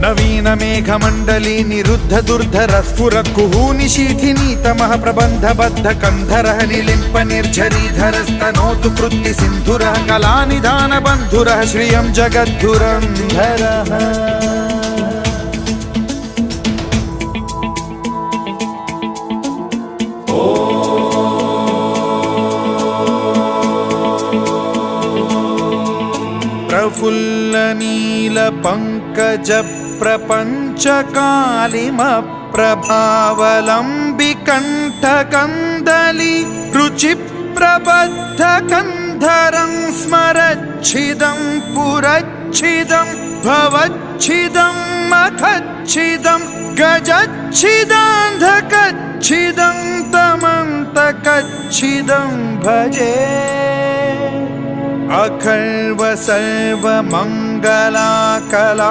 नवीन मेघमण्डली निरुद्ध दुर्धर स्फुर कुहूनिशीथिनीतमः प्रबन्धबद्ध कन्धरः निलिम्प निर्झरीधरस्तनोतु कृत्ति सिन्धुरः कलानिधान बन्धुरः श्रियं जगद्धुरन्धरः प्रफुल्लनीलपङ्कज प्रपञ्चकालिमप्रभावलम्बिकण्ठकन्दली रुचिप्रबद्धकन्धरं स्मरच्छिदं पुरच्छिदं भवच्छिदं मखच्छिदं गजच्छिदान्धकच्छिदं तमन्तकच्छिदं भजे अखर्व सर्वमङ्गला कला